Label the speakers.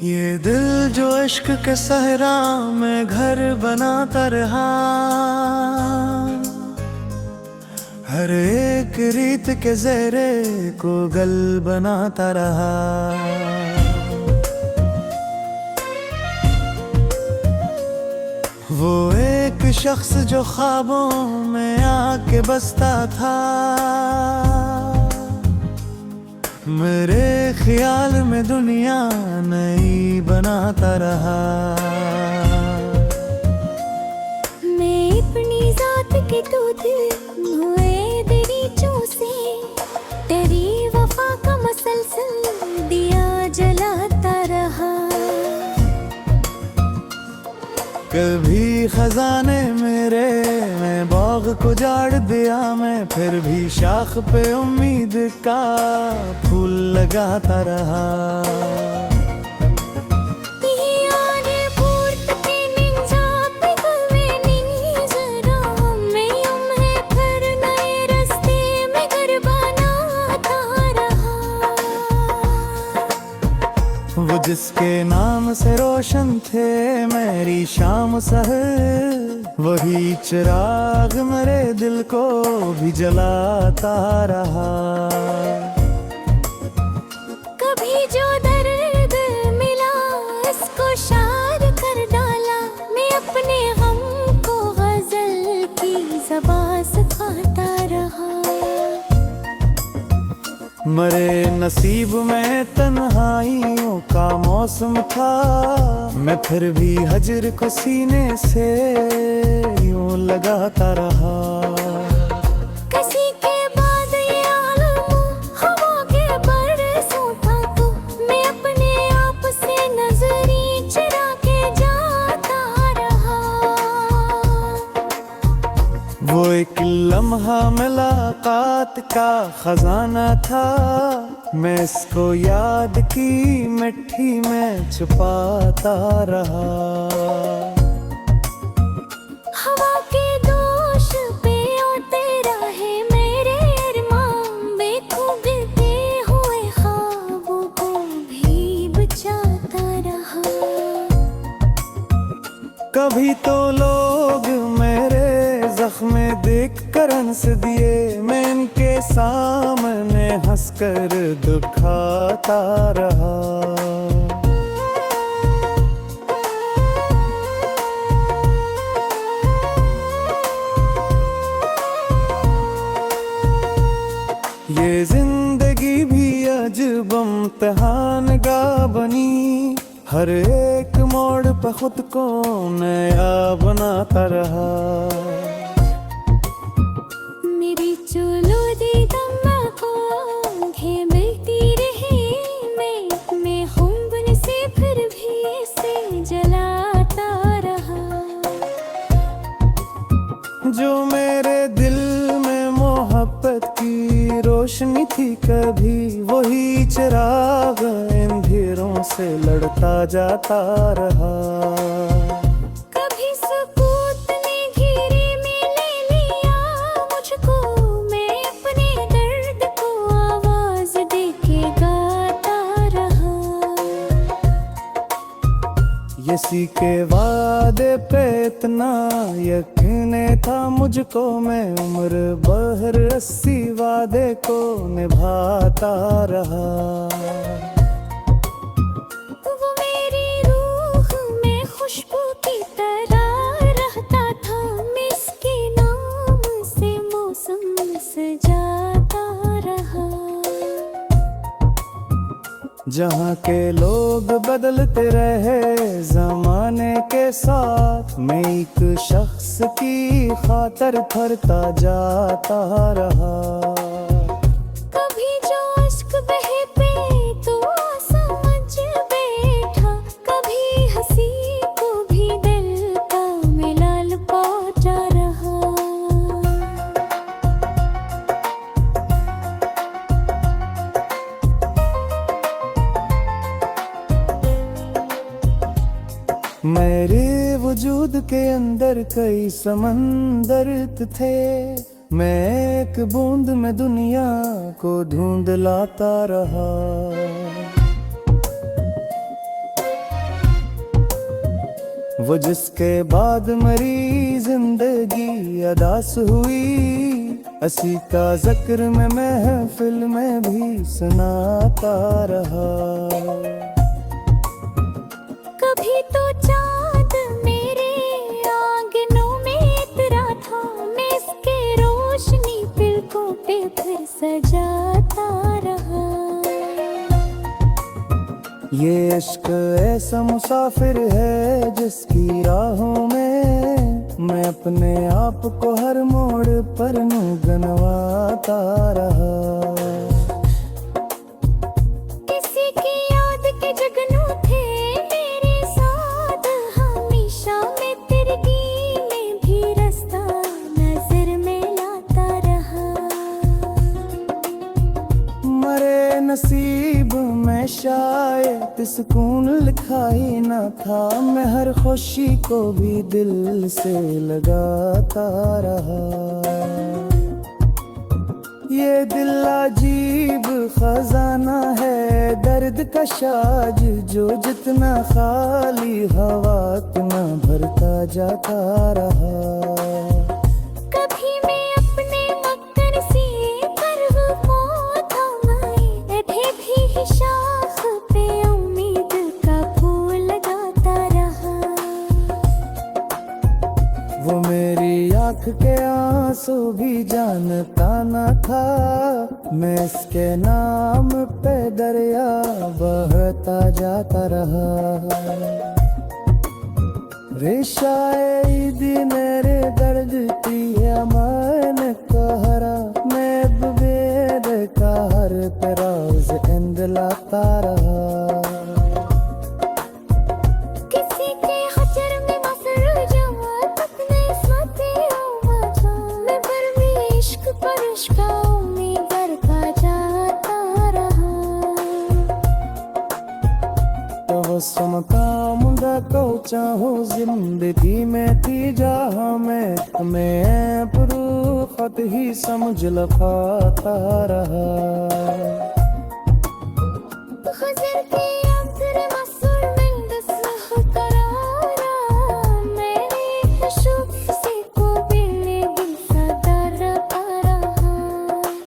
Speaker 1: ये दिल जो इश्क के सहरा में घर बनाता रहा, हर एक रीत के ज़हरे को गल बनाता रहा। वो एक शख्स जो ख्वाबों में आके बसता था, मेरे ख्याल में दुनिया नई बनाता रहा।
Speaker 2: मैं अपनी जात के दूध हुए दरीचों से, तेरी वफा का मसलसल दिया जलाता रहा।
Speaker 1: कभी खजाने मेरे मैं बाग को जाड़ दिया, मैं फिर भी शाख पे उम्मीद का फूल लगाता रहा। वो जिसके नाम से रोशन थे मेरी शाम सहर, वही चिराग मेरे दिल को भी जलाता रहा।
Speaker 2: कभी जो दर्द मिला इसको शार कर डाला, मैं अपने गम को गजल की ज़बान सिखाता रहा।
Speaker 1: मरे नसीब में तन्हाइयों का मौसम था, मैं फिर भी हजर को सीने से यूं लगाता रहा।
Speaker 2: किसी के बाद ये आलम हवा के बरसों था, तो मैं अपने आप से नजरी चुरा के जाता रहा।
Speaker 1: वो एक लम्हा मुलाकात का खजाना था, मैं इसको याद की मिट्टी में छुपाता रहा।
Speaker 2: हवा के दोष पे आते रहे मेरे अरमान, बेखूबते हुए ख्वाबों को भी बचाता रहा।
Speaker 1: कभी तो लोग मेरे जख्म देख कर हंस दिए, मैं इनके सामने हंसकर दुखाता रहा। ये जिंदगी भी अजब इम्तिहान गा बनी, हर एक मोड़ पे खुद को नया बनाता रहा।
Speaker 2: मेरी चुलो दी तम्बाकू आंखें मिलती रही, मैं हुम्बन से फिर भी इसे जलाता रहा। जो
Speaker 1: मेरे दिल में मोहब्बत की रोशनी थी, कभी वही चिराग अंधेरों से लड़ता जाता रहा।
Speaker 2: कभी सुकूत ने घेरे में ले लिया मुझको, मैं अपने दर्द को आवाज देके गाता रहा।
Speaker 1: यसी के वादे पे इतना यकीन था मुझको, मैं उम्र बहर 80 वादे को निभाता रहा।
Speaker 2: वो मेरी रूह में खुशबू की तरह रहता था, मैं इसके नाम से मौसम सजाता रहा।
Speaker 1: जहाँ के लोग बदलते रहे जमाने के साथ, मैं एक शख्स की खातर ठहरता जाता रहा।
Speaker 2: कभी जो इश्क बहे पे तो समझ बैठा, कभी हंसी को भी दिल का मिला लुपाता रहा।
Speaker 1: मेरे वजूद के अंदर कई समंदर थे, मैं एक बूंद में दुनिया को ढूंढ लाता रहा। वो जिसके बाद मरी जिंदगी अदास हुई, असी का जिक्र में महफिल में भी सुनाता रहा।
Speaker 2: कभी तो चाँद मेरे आंगनों में इतरा था, मैं इसके रोशनी पलकों पे फिर सजाता रहा।
Speaker 1: ये इश्क ऐसा मुसाफिर है जिसकी राहों में मैं अपने आप को हर मोड़ पर गुनगुनाता रहा।
Speaker 2: किसी की याद के जगनू थे मेरे साथ हमेशा, मैं तेरे में भी रास्ता नजर में लाता रहा।
Speaker 1: मरे नसीब में शायद सुकून लिखा ही न था, मैं हर खुशी को भी दिल से लगाता रहा। ये दिल अजीब खजाना है दर्द का शाज, जो जितना खाली हवा उतना भरता जाता रहा।
Speaker 2: कभी मैं अपने मक्कन से परवफा थामाए बैठे भी शाख पे उम्मीद का फूल लगाता रहा।
Speaker 1: वो मेरी आँख के आंसू भी जानता न था, मैं इसके नाम पे दरिया बहता जाता रहा। रेशाए दी मेरे दर्द की अमान कहरा, मैं बेद का हर तराज इंद लाता रहा।
Speaker 2: किसी के हजर में मसरूर जावा अपने साथी आवाजा, मैं बर्मी इश्क पर इश्क उम्मीद करता जाता रहा।
Speaker 1: तबस्सुम का मुंदा को चाहो जिंदगी में थी जहाँ मैं पुरू खत ही समझ लफाता रहा।